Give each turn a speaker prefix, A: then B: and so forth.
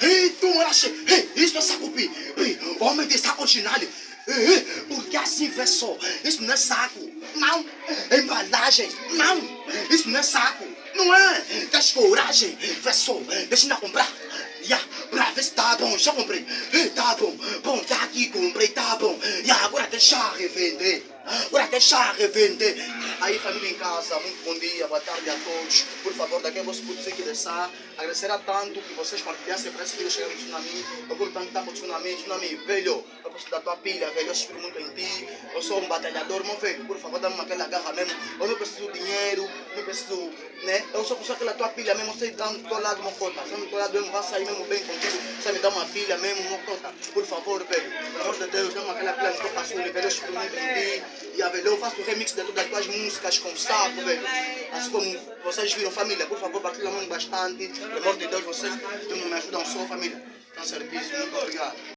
A: Ei, tu moraste. Ei, isso é saco, pi. Homem de saco original. Porque assim vê só. Isso não é saco. Não. Embalagem. Não. Isso não é saco. Não é. Tens coragem. Vê só. Deixa eu comprar. Pra ver se tá bom, já comprei. Tá bom, bom, tá aqui, comprei, tá bom. Agora deixa revender. Agora deixa revender. Aí, família em casa, muito bom dia, boa tarde a todos. Por favor, daqui a você pode que deixar. Agradecer a tanto que vocês partilhassem para esse vídeo chegar no tsunami. Eu vou tanto estar com o tsunami, velho. Eu posso dar tua pilha, velho. Eu espero muito em ti. Eu sou um batalhador, meu velho. Por favor, dá-me aquela garra mesmo. Eu não preciso de dinheiro, não preciso, né? Eu só preciso aquela tua pilha mesmo. Você dá do teu lado, meu cota. Se do teu lado mesmo, vai sair mesmo bem contigo. Você me dá uma pilha mesmo, meu cota. Por favor, velho. Pelo amor de Deus, dá-me aquela pilha no teu caçule, velho. Eu espero muito em ti. E velho, eu faço o remix de todas as tuas músicas com saco, velho. Assim como vocês viram, família, por favor, partilhem bastante. Pelo amor de Deus, vocês me ajudam só, família. Tá certíssimo, muito obrigado.